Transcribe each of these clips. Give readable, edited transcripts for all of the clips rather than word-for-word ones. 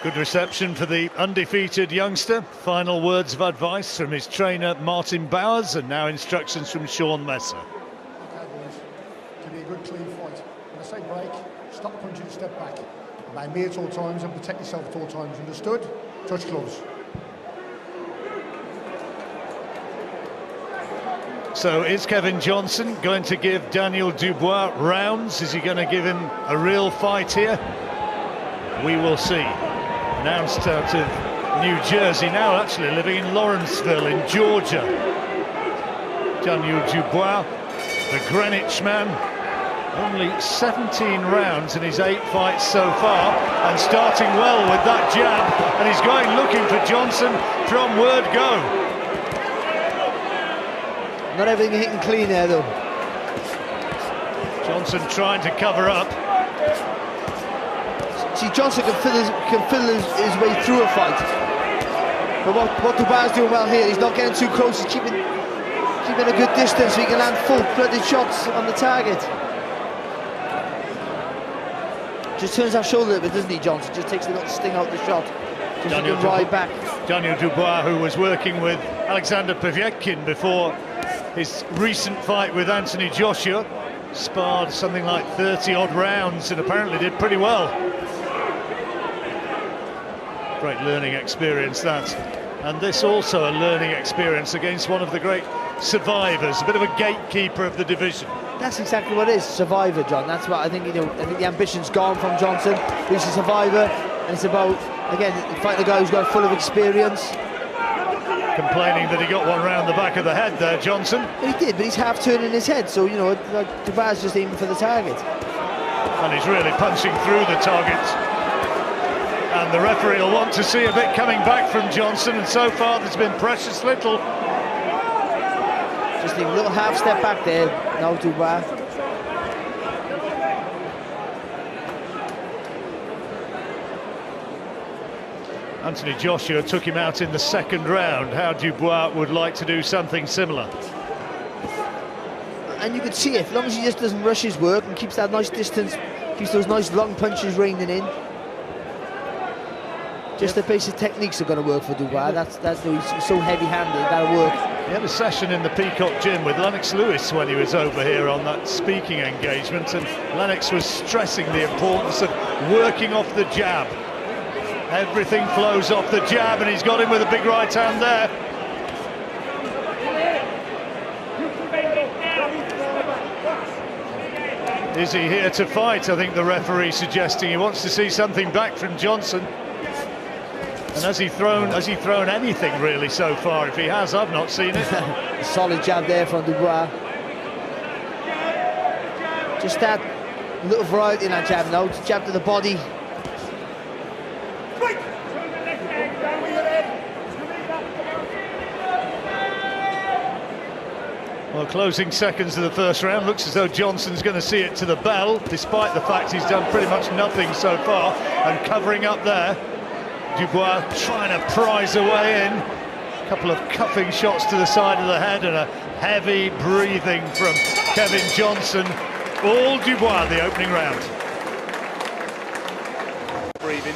Good reception for the undefeated youngster. Final words of advice from his trainer Martin Bowers, and now instructions from Sean Messer. Okay, boys, to be a good clean fight. When I say break, stop punching, step back. Obey me at all times and protect yourself at all times. Understood? Touch gloves. So is Kevin Johnson going to give Daniel Dubois rounds? Is he going to give him a real fight here? We will see. Announced out of New Jersey, now actually living in Lawrenceville in Georgia. Daniel Dubois, the Greenwich man, only 17 rounds in his 8 fights so far, and starting well with that jab, and he's going looking for Johnson from word go. Not everything hitting clean there though. Johnson trying to cover up. See, Johnson can fill his way through a fight. But what Dubois is doing well here, he's not getting too close, he's keeping a good distance so he can land full-blooded shots on the target. Just turns that shoulder a little bit, doesn't he, Johnson? Just takes a little sting out the shot. Just Daniel can ride back. Daniel Dubois, who was working with Alexander Povetkin before his recent fight with Anthony Joshua, sparred something like 30-odd rounds and apparently did pretty well. Great learning experience, that. And this also a learning experience against one of the great survivors, a bit of a gatekeeper of the division. That's exactly what it is, survivor, John. That's what I think, you know, I think the ambition's gone from Johnson. He's a survivor, and it's about, again, fighting a guy who's got full of experience. Complaining that he got one round the back of the head there, Johnson. He did, but he's half turning his head, so, you know, Dubois is just aiming for the target. And he's really punching through the target. And the referee will want to see a bit coming back from Johnson, and so far there's been precious little. Just a little half step back there, now Dubois. Anthony Joshua took him out in the second round. How Dubois would like to do something similar. And you can see it, as long as he just doesn't rush his work and keeps that nice distance, keeps those nice long punches raining in. Just the basic techniques are going to work for Dubois. That's he's so heavy-handed, that'll work. He had a session in the Peacock Gym with Lennox Lewis when he was over here on that speaking engagement, and Lennox was stressing the importance of working off the jab. Everything flows off the jab, and he's got him with a big right hand there. Is he here to fight? I think the referee suggesting he wants to see something back from Johnson. And has he thrown anything really so far? If he has, I've not seen it. Solid jab there from Dubois. Just that little variety in that jab now. Jab to the body. Well, closing seconds of the first round. Looks as though Johnson's going to see it to the bell, despite the fact he's done pretty much nothing so far. And covering up there, Dubois trying to prize a way in. A couple of cuffing shots to the side of the head and a heavy breathing from Kevin Johnson. All Dubois the opening round. Breathing.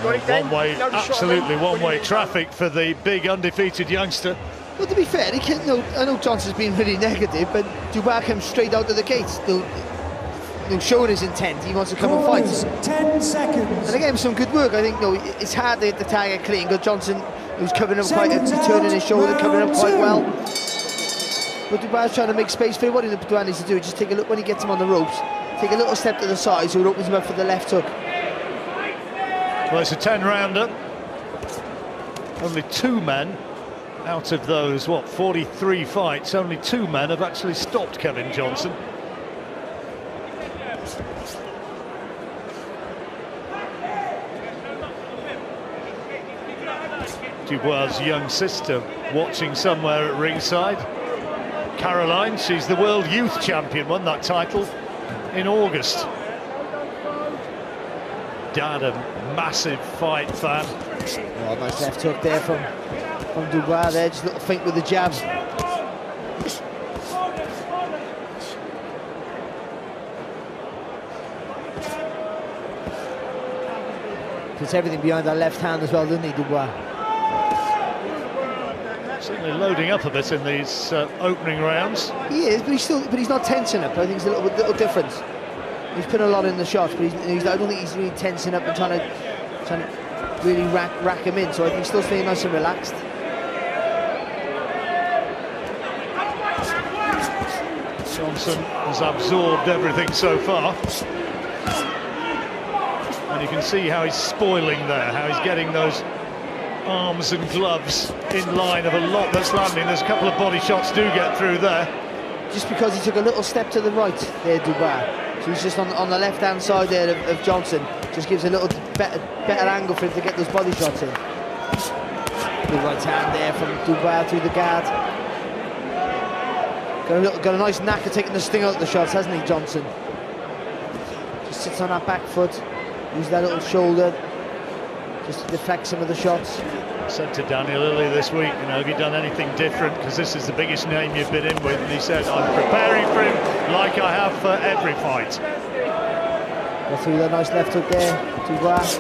One-way, absolutely one-way traffic for the big undefeated youngster. Well, to be fair, I know Johnson's been really negative, but Dubois came straight out of the gates. Showing his intent, he wants to come and fight. 10 seconds. And again, some good work. I think it's hard to hit the target clean, but Johnson was covering up quite, turning his shoulder, covering up quite well. But Dubois trying to make space for what Dubois needs to do. Just take a look when he gets him on the ropes. Take a little step to the side so it opens him up for the left hook. Well, it's a 10-rounder. Only 2 men out of those, 43 fights, only 2 men have actually stopped Kevin Johnson. Dubois' young sister watching somewhere at ringside. Caroline, she's the World Youth Champion, won that title in August. Dad, a massive fight fan. Oh, nice left hook there from Dubois there, just a little feint with the jab. puts everything behind that left hand as well, doesn't he, Dubois? Certainly loading up a bit in these opening rounds. He is, but he's not tensing up. I think it's a little difference. He's put a lot in the shots, but I don't think he's really tensing up and trying to really rack him in. So I think he's still staying nice and relaxed. Johnson has absorbed everything so far. And you can see how he's spoiling there, how he's getting those arms and gloves in line of a lot that's landing. There's a couple of body shots do get through there. Just because he took a little step to the right there, Dubois. So he's just on the left-hand side there of Johnson. Just gives a little better angle for him to get those body shots in. Good right hand there from Dubois through the guard. Got a nice knack of taking the sting out of the shots, hasn't he, Johnson? Just sits on that back foot, use that little shoulder, just to deflect some of the shots. I said to Daniel earlier this week, you know, have you done anything different? Because this is the biggest name you've been in with. And he said, I'm preparing for him like I have for every fight. Go through that nice left hook there, Dubois.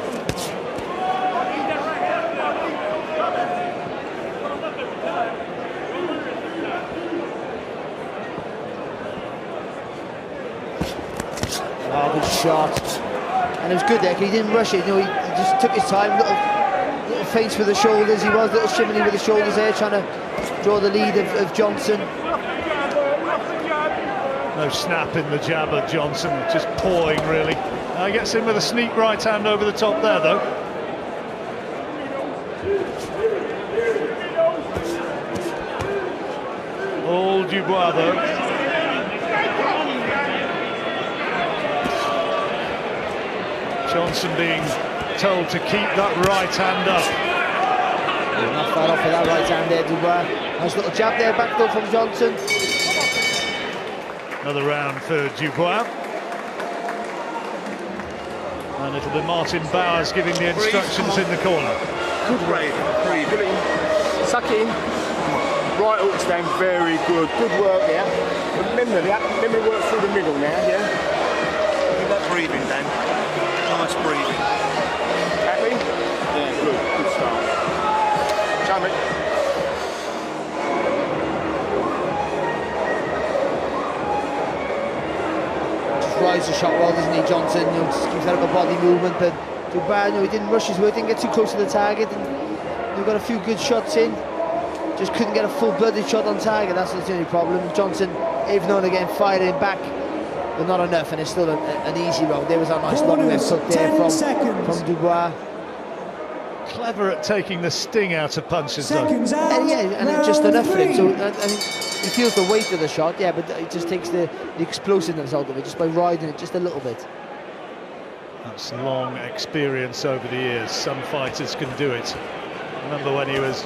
Oh, good shot. And it was good there, because he didn't rush it. You know, he just took his time, little feints with the shoulders. He was a little shimmy with the shoulders there, trying to draw the lead of Johnson. No snap in the jab of Johnson, just pawing really. He gets in with a sneak right hand over the top there though. All Dubois though. Johnson being told to keep that right hand up. He's not far off with that right hand there, Dubois. Nice little jab there, back though from Johnson. Another round for Dubois. And it'll be Martin Bowers giving the instructions in the corner. Good breathing. Suck it in. Right hooks down, very good. Good work there. Remember to work through the middle now, yeah? Keep that breathing, Dan. Nice breathing. Happy? Yeah, good start. Show me. Just rides the shot well, doesn't he, Johnson? You know, just keeps that upper body movement, but Dubois, you know, he didn't rush his way, didn't get too close to the target, and he got a few good shots in. Just couldn't get a full-blooded shot on target. That's the only problem. Johnson, every now and again, firing back, but not enough, and it's still an easy round. There was a nice long left hook there from Dubois. Clever at taking the sting out of punches though. Yeah, and it's just enough for him. So he feels the weight of the shot, yeah, but it just takes the explosiveness out of it just by riding it just a little bit. That's long experience over the years. Some fighters can do it. Remember when he was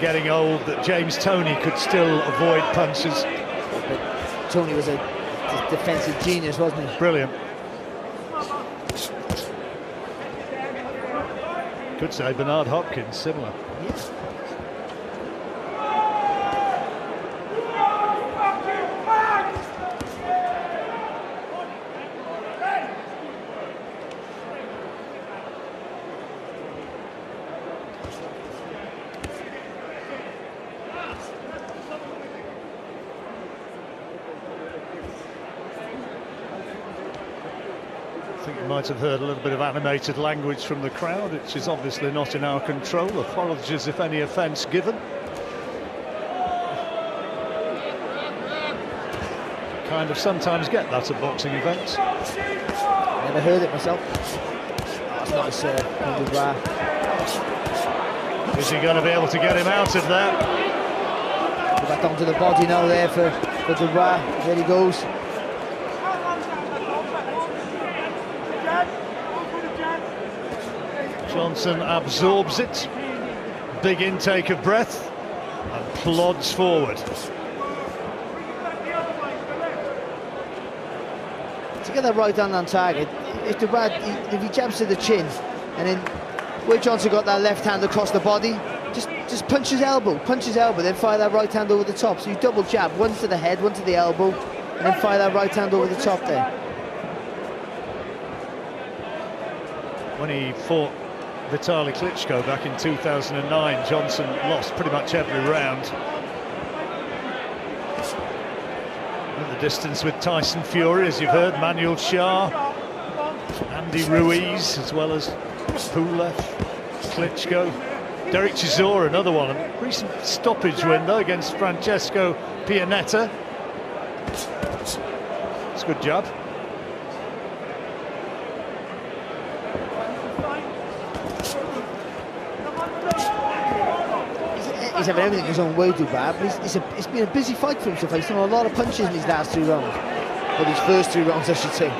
getting old that James Toney could still avoid punches. But Toney was a defensive genius, wasn't he? Brilliant. Could say Bernard Hopkins, similar. Yes. I think you might have heard a little bit of animated language from the crowd, which is obviously not in our control. Apologies if any offence given. Kind of sometimes get that at boxing events. Never heard it myself. That's nice, Dubois. Is he going to be able to get him out of there? Go back onto the body now there for Dubois. There he goes. Johnson absorbs it, big intake of breath, and plods forward. To get that right hand on target, if he jabs to the chin, and then where Johnson got that left hand across the body, just punch his elbow, then fire that right hand over the top. So you double jab, one to the head, one to the elbow, and then fire that right hand over the top there. When he fought Vitaly Klitschko back in 2009. Johnson lost pretty much every round. At the distance with Tyson Fury, as you've heard, Manuel Shah, Andy Ruiz, as well as Pulev, Klitschko. Dereck Chisora, another one. A recent stoppage window against Francesco Pianetta. It's a good job. He's having everything his own way, Dubois, but it's been a busy fight for him so far. He's done a lot of punches in these last 2 rounds. Well, these first 2 rounds, I should say.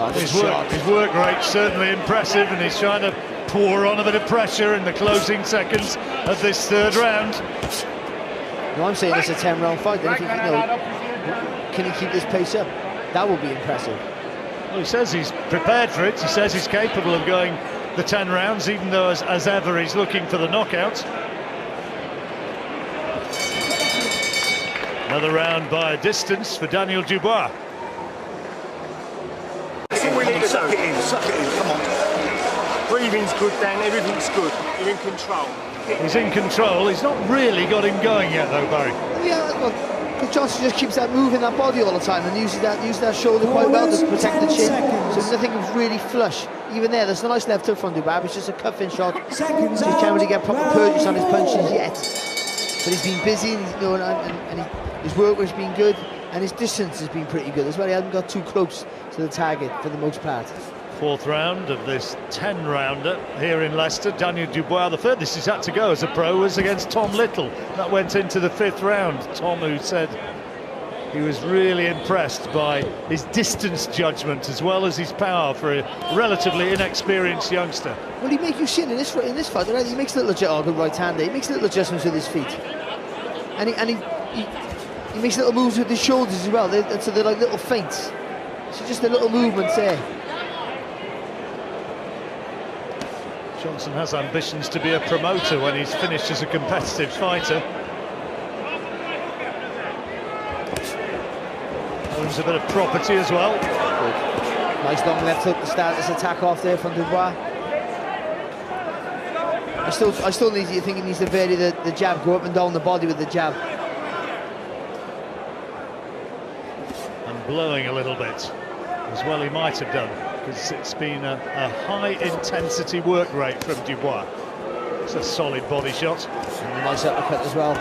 Oh, his work rate certainly impressive, and he's trying to pour on a bit of pressure in the closing seconds of this 3rd round. No, I'm saying it's a 10-round fight. I think, can he keep this pace up? That would be impressive. Well, he says he's prepared for it. He says he's capable of going the 10 rounds, even though, as ever, he's looking for the knockout. Another round by a distance for Daniel Dubois. That's all we need to Suck do. it in, come on. Breathing's good, Dan, everything's good. You're in control. He's in control. He's not really got him going yet, though, Barry. Yeah, well, but Johnson just keeps that moving that body all the time and uses that shoulder quite well to protect the chin. So nothing is really flush. Even there's a nice left hook from Dubois. It's just a cuff-in shot. Just can't really get proper purchase on his punches yet. But he's been busy, and, his work has been good, and his distance has been pretty good as well. He hasn't got too close to the target for the most part. 4th round of this 10-rounder here in Leicester. Daniel Dubois, the furthest he's had to go as a pro was against Tom Little. That went into the 5th round. Tom, who said he was really impressed by his distance judgment as well as his power for a relatively inexperienced youngster. Well, he makes you sit in this fight. Right? He makes little good right-hander. He makes little adjustments with his feet, and he makes little moves with his shoulders as well. So they're like little feints. So just the little movements there. Johnson has ambitions to be a promoter when he's finished as a competitive fighter. Owns a bit of property as well. Good. Nice long left hook to start this attack off there from Dubois. I still think he needs to vary the jab, go up and down the body with the jab. And blowing a little bit as well he might have done, because it's been a high-intensity work rate from Dubois. It's a solid body shot. And a nice uppercut as well.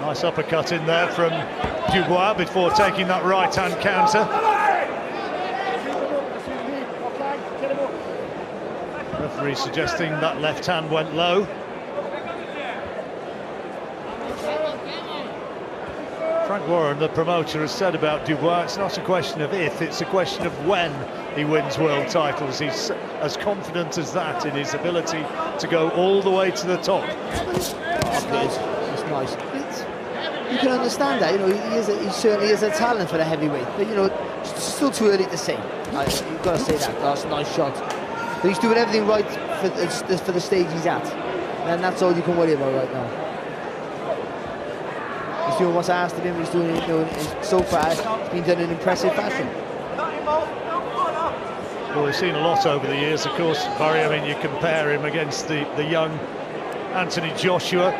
Nice uppercut in there from Dubois before taking that right-hand counter. Referee suggesting that left hand went low. Frank Warren, the promoter, has said about Dubois, it's not a question of if, it's a question of when he wins world titles. He's as confident as that in his ability to go all the way to the top. It's nice. You can understand that, he certainly is a talent for the heavyweight, but it's still too early to say. You've got to say that. That's a nice shot. But he's doing everything right for the stage he's at, and that's all you can worry about right now. He's doing what's asked of him. He's doing it, so far it's been done in impressive fashion. Well, we've seen a lot over the years, of course, Barry. I mean, you compare him against the young Anthony Joshua.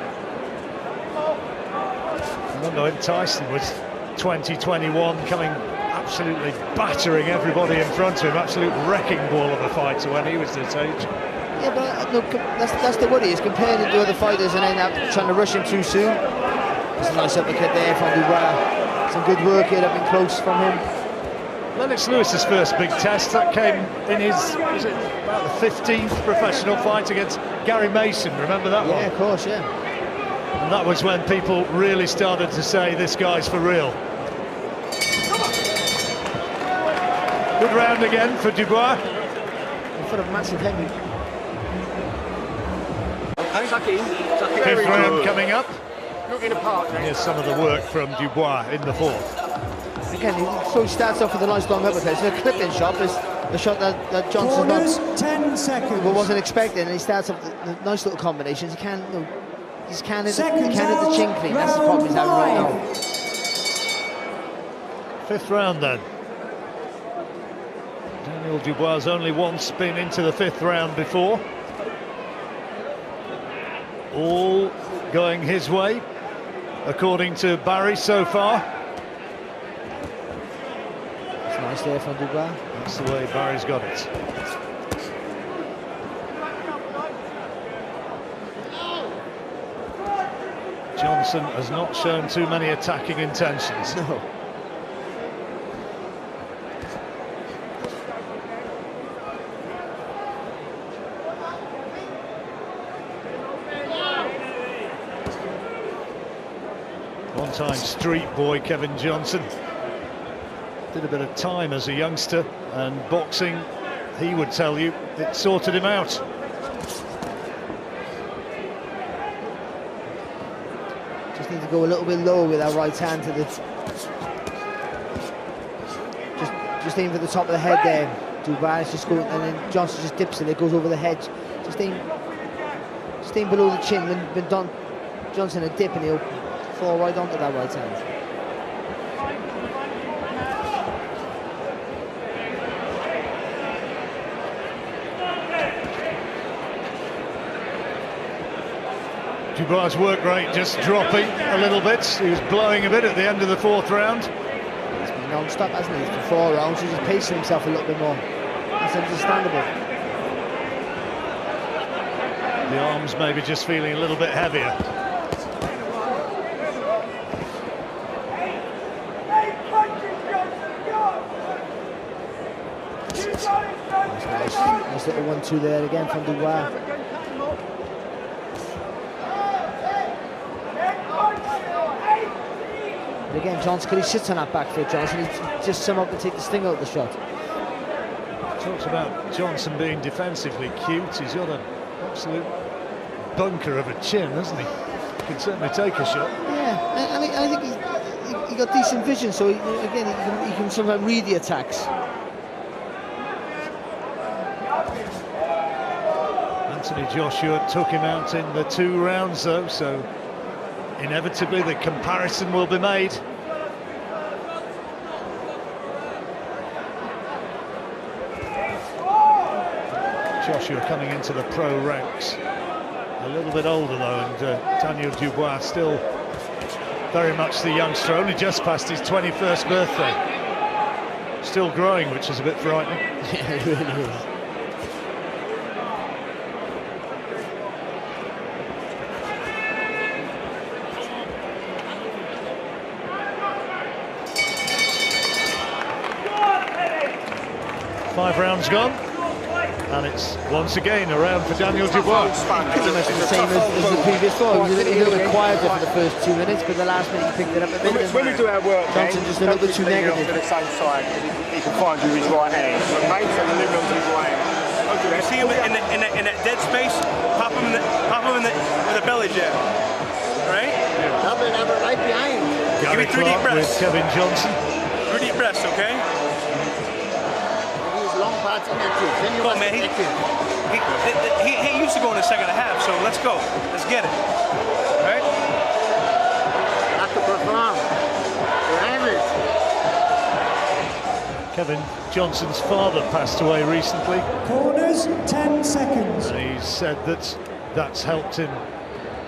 I remember when Tyson was 20-21, coming absolutely battering everybody in front of him, absolute wrecking ball of a fighter when he was this age. Yeah, but look, that's the worry, is comparing him to other fighters and then trying to rush him too soon. There's a nice uppercut there from Dubois. Some good work here, up and close from him. Lennox Lewis's first big test, that came in his, was it about the 15th professional fight against Gary Mason, remember that one? Yeah, of course, yeah. And that was when people really started to say, this guy's for real. Good round again for Dubois. In front of massive heavy. Fifth round coming up. Looking apart, Here's some of the work from Dubois in the 4th. Again, he starts off with a nice long uppercut. It's a clipping shot, but a shot that Johnson Corners, 10 seconds. wasn't expecting, and he starts off the nice little combinations. He can't, you know, he can't hit the chin clean. That's the problem he's having right now. Fifth round then. Daniel Dubois has only once been into the fifth round before. All going his way, according to Barry so far. It's nice there from Dubois. That's the way Barry's got it. Johnson has not shown too many attacking intentions. No. One-time street boy Kevin Johnson did a bit of time as a youngster, and boxing, he would tell you, it sorted him out. Just need to go a little bit low with that right hand to the... Just aim for the top of the head there. Dubois just going, and then Johnson just dips it, it goes over the hedge. Just aim below the chin. When Johnson a dip, and he'll fall right onto that right hand. Dubois' work rate just dropping a little bit. He was blowing a bit at the end of the fourth round. He's been non-stop, hasn't he, for 4 rounds. He's just pacing himself a little bit more. That's understandable. The arms maybe just feeling a little bit heavier. Nice little 1-2 there again from Dubois. But again, Johnson, he sits on that back foot, Johnson. He's just somehow to take the sting out of the shot. Talks about Johnson being defensively cute. He's got an absolute bunker of a chin, hasn't he? Can certainly take a shot. Yeah, I think he got decent vision, so he can sometimes read the attacks. Anthony Joshua took him out in the 2 rounds though, so inevitably the comparison will be made. Joshua coming into the pro ranks a little bit older though, and Daniel Dubois still very much the youngster, only just past his 21st birthday. Still growing, which is a bit frightening. Yeah, it really is. Five rounds gone, and it's once again a round for Daniel Dubois. Pretty much the same as the previous four. He was a little bit quieter for the first 2 minutes, but the last minute he picked it up a bit. When we do our work, Johnson just a little bit too negative. To the same side, he can find you with his right hand. Mate, so the limit on his right hand. You see him in that dead space, pop him in the belly jab, right? Double right behind. Gary Give me 3 deep Clark breaths. with Kevin Johnson. 3 deep breaths, okay? Come on, man. He used to go in the second half, so let's go. Let's get it. All right? Have to perform. Kevin Johnson's father passed away recently. Corners, 10 seconds. And he said that that's helped him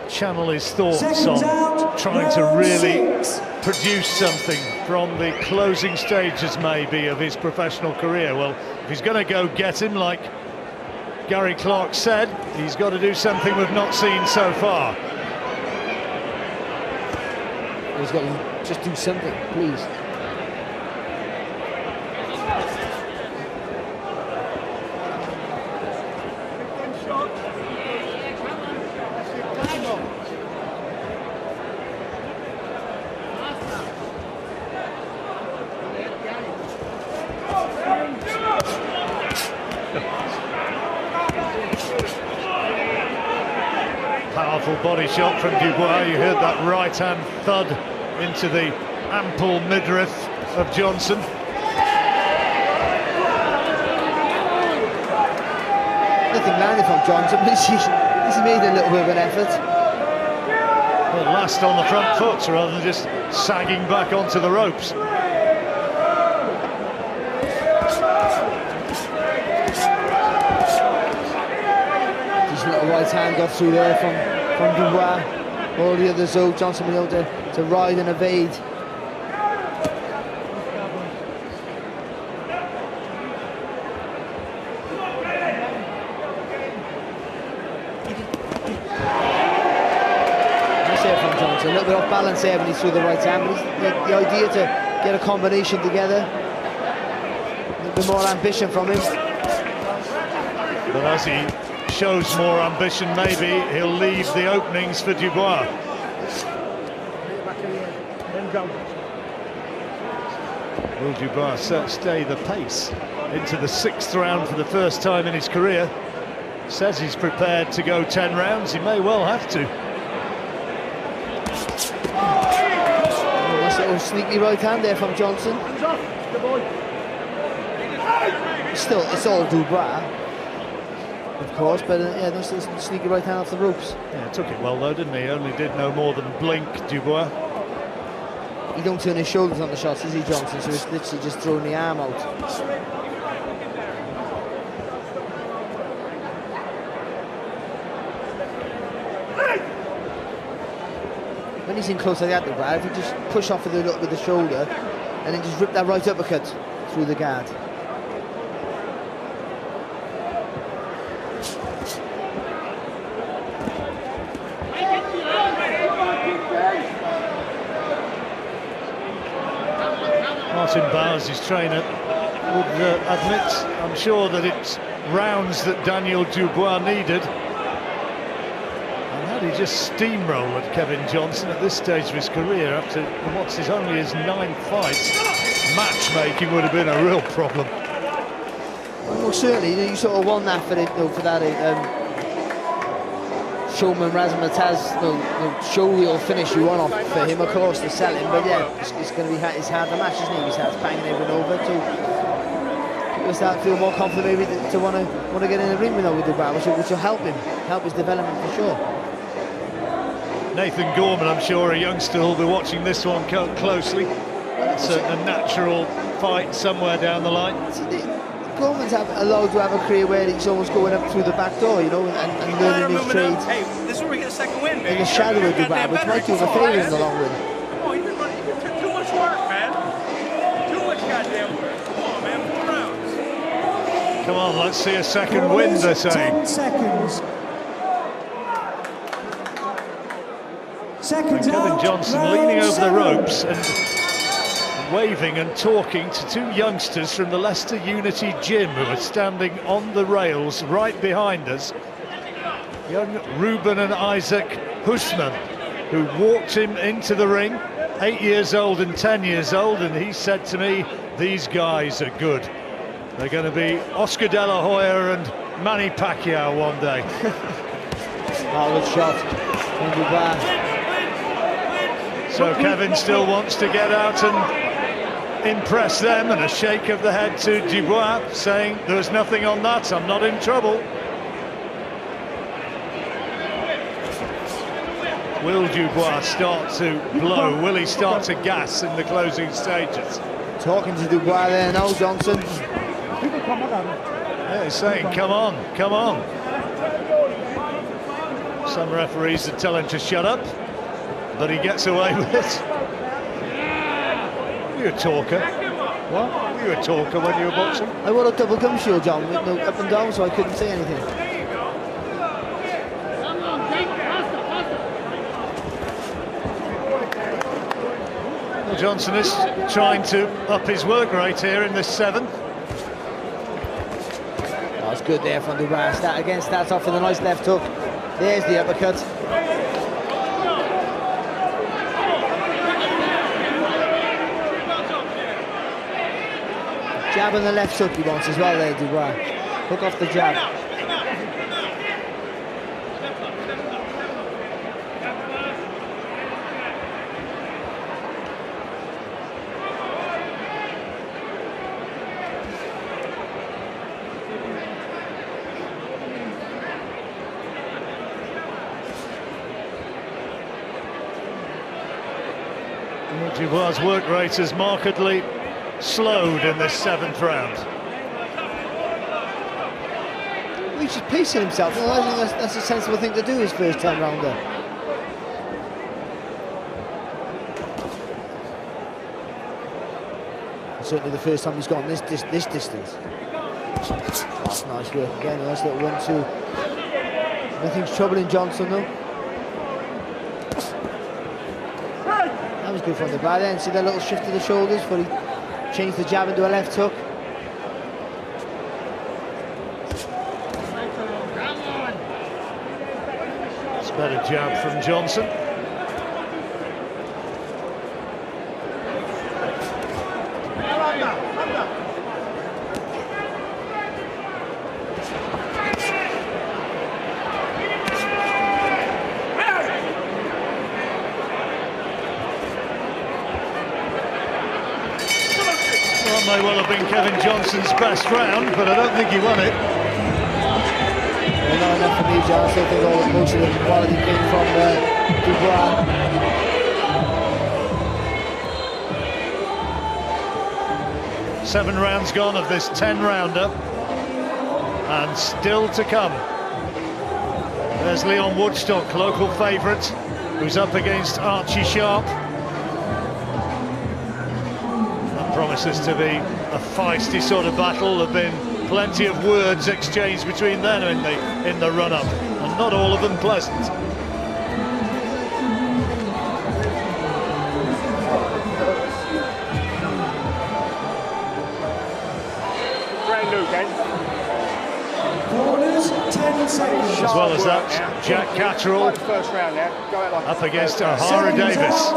channel his thoughts Seconds on out, trying to round really 6. produce something from the closing stages maybe of his professional career. Well, if he's going to go get him, like Gary Clark said, he's got to do something we've not seen so far. He's got to just do something, please. Powerful body shot from Dubois. You heard that right hand thud into the ample midriff of Johnson. nothing landed from Johnson, but he's made a little bit of an effort. Well, last on the front foot rather than just sagging back onto the ropes. Just a little right hand got through there from Dubois. All the others, though, Johnson was able to ride and evade. A little bit off balance there when he threw the right hand, but the idea to get a combination together, a little bit more ambition from him. But as he shows more ambition, maybe he'll leave the openings for Dubois. Will Dubois stay the pace into the 6th round for the first time in his career? Says he's prepared to go 10 rounds, he may well have to. Little sneaky right hand there from Johnson. Still, it's all Dubois, of course, but yeah, that's a sneaky right hand off the ropes. Yeah, took it well though, didn't he? Only did no more than blink, Dubois. He don't turn his shoulders on the shots, is he, Johnson? So he's literally just throwing the arm out. When he's in close like that, Dubois, if you just push off with the shoulder and then just rip that right uppercut through the guard. Martin Bowers, his trainer, would admit, I'm sure, that it's rounds that Daniel Dubois needed. He just steamrolled Kevin Johnson at this stage of his career after what's only his 9th fight. Matchmaking would have been a real problem. Well, certainly, you sort of won that for that showman Razzmatazz showreel finish you won off for him, of course, to sell him. But yeah, it's going to be hard to match, isn't he? He starts banging everyone over too. People start to feel more confident maybe to want to get in the ring with Dubois, which will help his development for sure. Nathan Gorman, I'm sure, a youngster, will be watching this one closely. It's a natural fight somewhere down the line. Gorman's allowed to have a career where he's almost going up through the back door, you know, and learning his trade. Hey, this is where we get a second win, man. In the shadow of Dubois, which might do him a favour in the long run. Come on, you've been too much work, man. Too much goddamn work. Come on, man, 4 rounds. Come on, let's see a second win, they're saying. 10 seconds. And Kevin Johnson leaning over the ropes and waving and talking to 2 youngsters from the Leicester Unity Gym who are standing on the rails right behind us. Young Ruben and Isaac Husman, who walked him into the ring, 8 years old and 10 years old, and he said to me, these guys are good. They're going to be Oscar De La Hoya and Manny Pacquiao one day. Oh, good shot from Dubois. So Kevin still wants to get out and impress them, and a shake of the head to Dubois, saying there's nothing on that, I'm not in trouble. Will Dubois start to blow? Will he start to gas in the closing stages? Talking to Dubois there now, Johnson. Yeah, he's saying, come on, come on. Some referees are telling him to shut up, but he gets away with it. Were you a talker? What? Were you a talker when you were boxing? I wore a double gum shield, John, with no up and down, so I couldn't say anything. Well, Johnson is trying to up his work rate here in this 7th. That's good there from Dubois. That again starts off with a nice left hook. There's the uppercut. Jab on the left hook he wants as well there, Dubois. Hook off the jab. Dubois' work rate has markedly slowed in this 7th round. He's just pacing himself. Well, I think that's a sensible thing to do his first 10-rounder. Certainly the first time he's gone this distance. That's nice work again. Nice little 1-2. Nothing's troubling Johnson though. That was good from the bad end. See that little shift of the shoulders before he changed the jab into a left hook. It's better jab from Johnson. May well have been Kevin Johnson's best round, but I don't think he won it. Well, not enough for me, John. I still think most of the quality came from Dubois. Seven rounds gone of this 10-rounder, and still to come. There's Leon Woodstock, local favourite, who's up against Archie Sharp. Promises to be a feisty sort of battle. There have been plenty of words exchanged between them in the run-up, and not all of them pleasant. Brand new, Ken. Corners, 10 seconds. As well as that, Jack Catterall First round now. Go out like up against O'Hara Davis.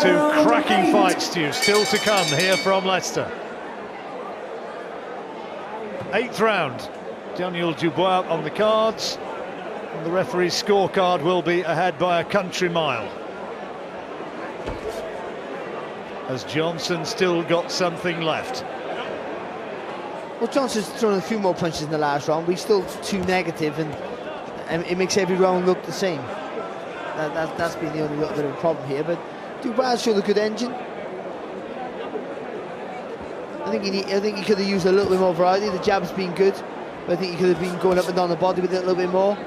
Two cracking fights still to come here from Leicester. 8th round, Daniel Dubois on the cards, and the referee's scorecard will be ahead by a country mile. As Johnson still got something left. Well, Johnson's thrown a few more punches in the last round, but he's still too negative, and it makes every round look the same. That's been the only little bit of a problem here, but Dubois showed a good engine. I think he could have used a little bit more variety. The jab's been good, but I think he could have been going up and down the body with it a little bit more.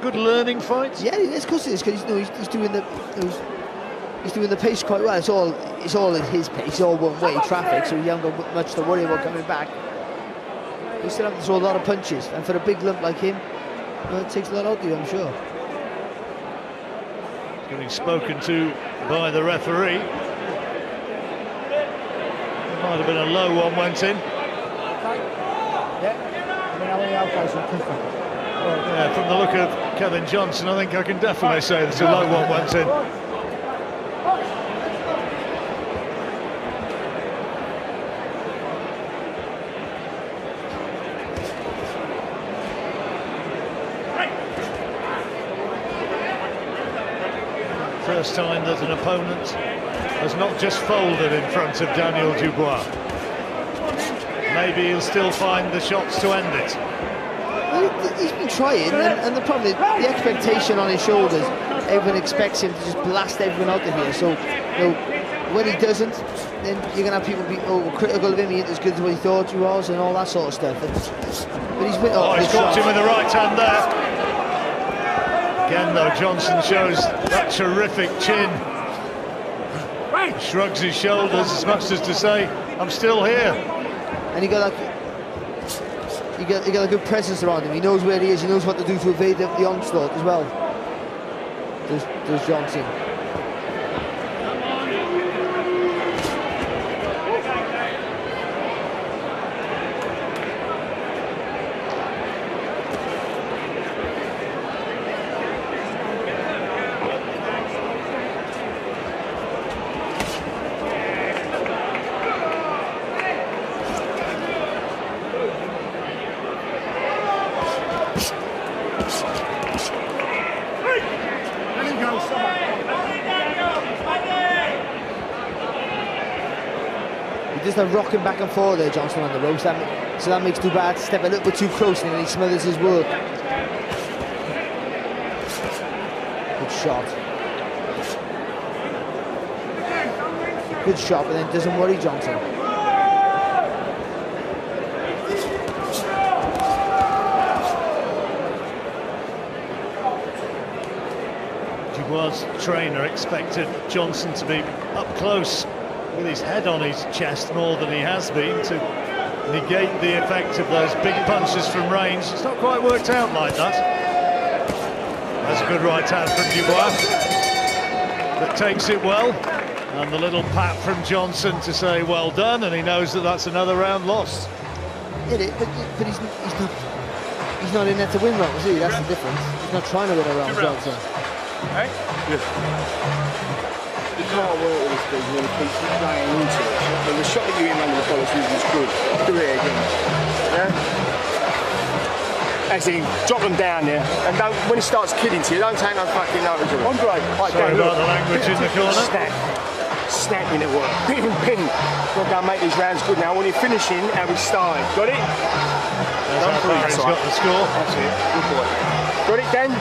Good learning fight. Yeah, of course it is, because he's doing the pace quite well. It's all at his pace. It's all one-way traffic, so he hasn't got much to worry about coming back. He still have to throw a lot of punches, and for a big lump like him, well, it takes a lot out of you, I'm sure. Getting spoken to by the referee. It might have been a low one went in. Yeah, from the look of Kevin Johnson, I think I can definitely say that a low one went in. First time that an opponent has not just folded in front of Daniel Dubois. Maybe he'll still find the shots to end it. Well, he's been trying, and the problem is the expectation on his shoulders. Everyone expects him to just blast everyone out of here. So, when he doesn't, then you're going to have people be critical of him. He ain't as good as what he thought he was, and all that sort of stuff. But he's got him with the right hand there. Again, though, Johnson shows that terrific chin. Shrugs his shoulders as much as to say, I'm still here. And he got a good presence around him. He knows where he is. He knows what to do to evade the onslaught as well. Does Johnson. Just a rocking back and forth there, Johnson, on the ropes. So that makes Dubois step a little bit too close, and then he smothers his work. Good shot. good shot, but then doesn't worry Johnson. Dubois' trainer expected Johnson to be up close with his head on his chest more than he has been to negate the effect of those big punches from range. It's not quite worked out like that. That's a good right hand from Dubois that takes it well, and the little pat from Johnson to say well done, and he knows that that's another round lost. But he's not in there to win rounds, is he? That's the difference. He's not trying to win a round, Johnson. Hey? Good. You can't work with this thing when he keeps playing into it. And the shot that you in under the policy is good. Do it again. Yeah? As in, drop them down there. And don't, when he starts kidding to you, don't take no fucking notice of it. Andre, sorry about the language in the corner. Snapping at work. Pin. Got to go and make these rounds good now. When you're finishing, how we started. Got it? That's how far he's got the score. That's it. Good boy. Got it, Dan?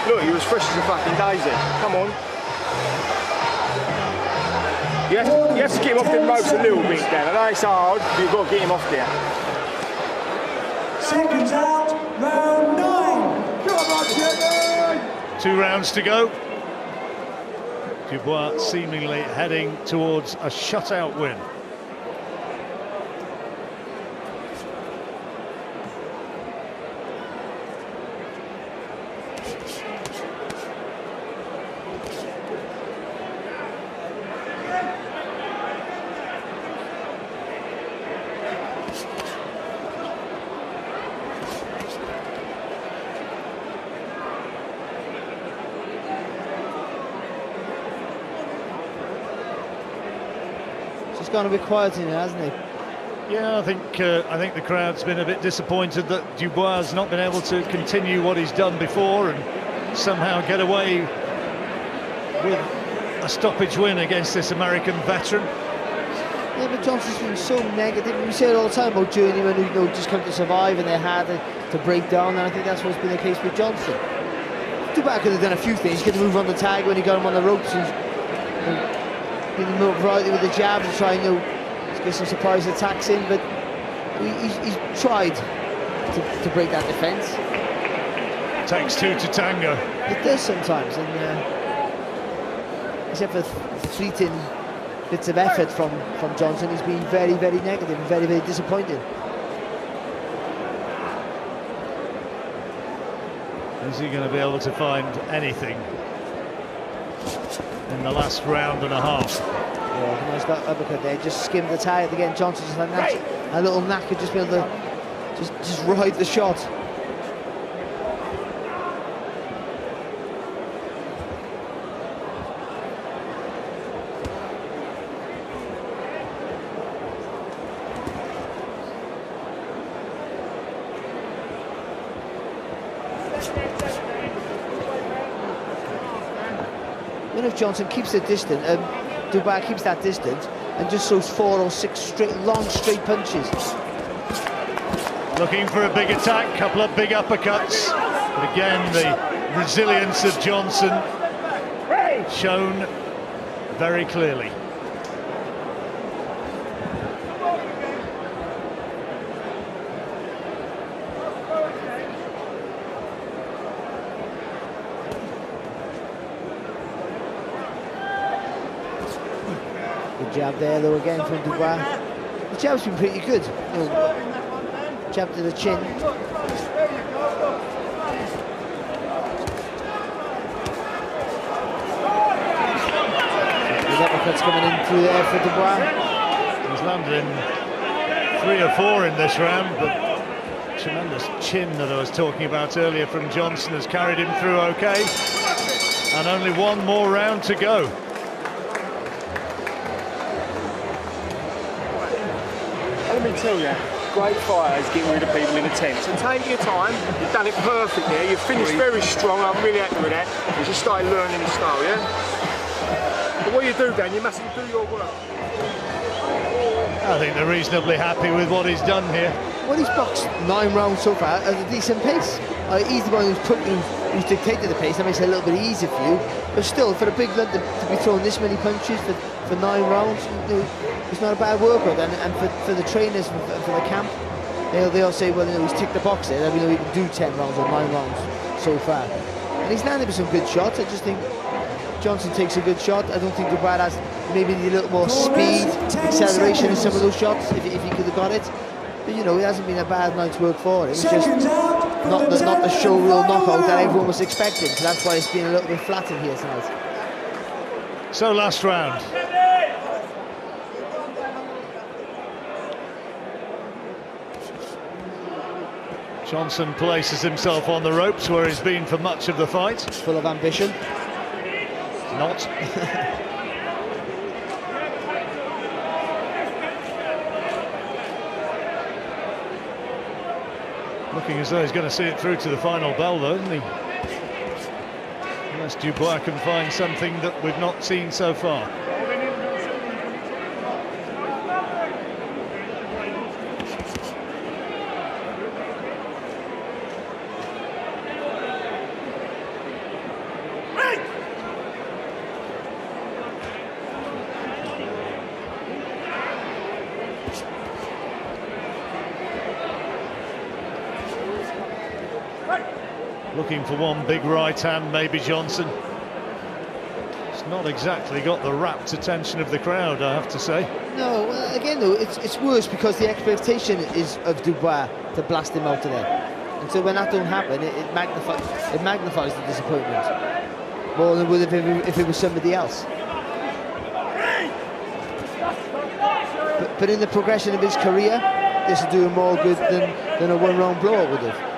Look, you're as fresh as a fucking daisy. Come on. You have to get him off the ropes a little bit, Dan. I know it's hard, but you've got to get him off there. Seconds out, round 9. Come on, Kevin! 2 rounds to go. Dubois seemingly heading towards a shutout win. Gone a bit quiet in it, hasn't he? Yeah, I think the crowd's been a bit disappointed that Dubois has not been able to continue what he's done before and somehow get away with a stoppage win against this American veteran. Yeah, but Johnson's been so negative. We say it all the time about journeymen who just come to survive and they're hard to break down, and I think that's what's been the case with Johnson. Dubois could have done a few things. He could have moved on the tag when he got him on the ropes and been more variety with the jab and try and get some surprise attacks in, but he's tried to break that defence. Takes 2 to tango. It does sometimes, and except for fleeting bits of effort from Johnson, he's been very, very negative and very, very disappointing. Is he going to be able to find anything in the last round and a half? Yeah, nice that uppercut there, just skimmed the target again. Johnson just had a little knack of just being able to just ride the shot. If Johnson keeps the distance, Dubois keeps that distance and just throws 4 or 6 long straight punches. Looking for a big attack, couple of big uppercuts, but again the resilience of Johnson shown very clearly. Jab there though again from Dubois. The jab's been pretty good. Jab to the chin. The uppercut's coming in through there for Dubois. He's landed in 3 or 4 in this round, but tremendous chin that I was talking about earlier from Johnson has carried him through okay. And only 1 more round to go. Let me tell you, great fighters get rid of people in a tent. So take your time, you've done it perfect there, you've finished very strong, I'm really happy with that. You just started learning the style, yeah? But what you do, Dan, you mustn't do your work. I think they're reasonably happy with what he's done here. Well, he's boxed 9 rounds so far at a decent pace. He's the one who's who's dictated the pace. That makes it a little bit easier for you. But still, for a big lad to be throwing this many punches for 9 rounds, you know, it's not a bad workout. And for the trainers, for the camp, they'll say, well, you know, he's ticked the box there. I mean, he can do 10 rounds or 9 rounds so far. And he's landed with some good shots. I just think Johnson takes a good shot. I don't think Dubois has maybe a little more speed, acceleration in some of those shots, if he could have got it. But, you know, it hasn't been a bad night's work for him. It's just not the show real knockout that everyone was expecting. So that's why it's been a little bit flat in here tonight. So last round. Johnson places himself on the ropes where he's been for much of the fight. Full of ambition. Not. Looking as though he's going to see it through to the final bell, though, isn't he? Unless Dubois can find something that we've not seen so far. Looking for one big right hand, maybe Johnson. It's not exactly got the rapt attention of the crowd, I have to say. No, again though, it's worse because the expectation is of Dubois to blast him out of there. And so when that don't happen, it magnifies the disappointment more than would if it was somebody else. But in the progression of his career, this will do him more good than a one-round blowout would have.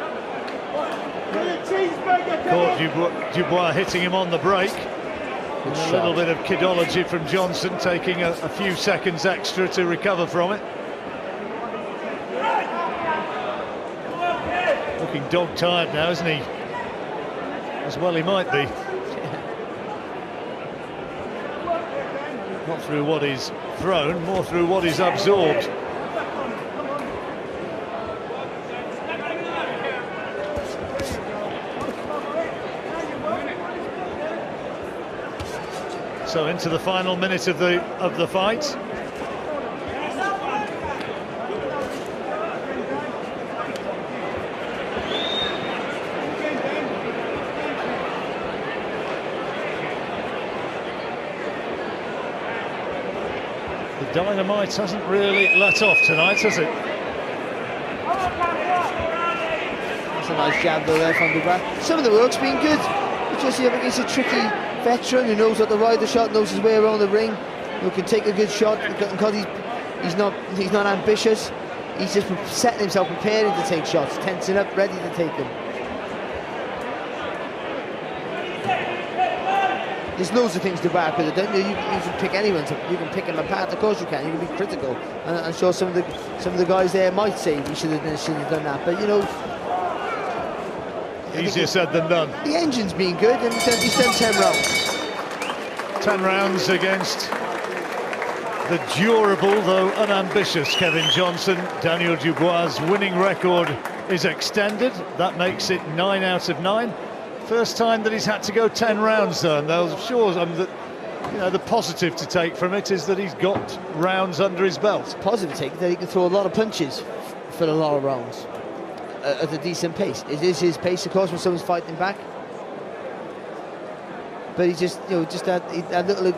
Caught Dubois hitting him on the break. A little bit of kidology from Johnson, taking a few seconds extra to recover from it. Looking dog-tired now, isn't he? As well he might be. Not through what he's thrown, more through what he's absorbed. So into the final minute of the fight. The dynamite hasn't really let off tonight, has it? That's a nice jab though there from Dubois. Some of the work's been good. It's just, you know, it's a tricky veteran who knows how to ride the shot, knows his way around the ring, who can take a good shot because he's not ambitious. He's just setting himself, preparing to take shots, tensing up, ready to take them. There's loads of things Dubois could have done. You can pick anyone, you can pick him apart. Of course you can. You can be critical, and I'm sure some of the guys there might say we should have done that. But you know, easier said than done. The engine's been good, and he's done 10 rounds. 10 rounds against the durable, though unambitious, Kevin Johnson. Daniel Dubois' winning record is extended. That makes it 9 out of 9. First time that he's had to go 10 rounds, though. And I'm sure that, you know, the positive to take from it is that he's got rounds under his belt. It's positive to take that he can throw a lot of punches for a lot of rounds at a decent pace. It is his pace, of course, when someone's fighting back. But he just, you know, just that little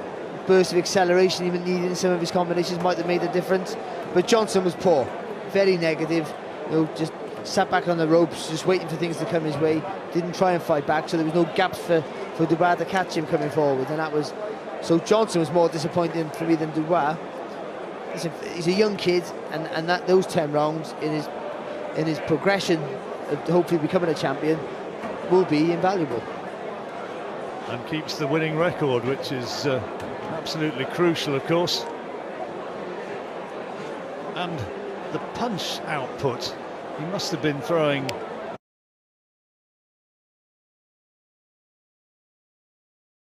burst of acceleration he needed in some of his combinations might have made a difference. But Johnson was poor, very negative. You know, just sat back on the ropes, just waiting for things to come his way. Didn't try and fight back, so there was no gaps for Dubois to catch him coming forward, and that was. So Johnson was more disappointing for me than Dubois. He's a young kid, and those 10 rounds in his progression of hopefully becoming a champion will be invaluable. And keeps the winning record, which is absolutely crucial, of course. And the punch output, he must have been throwing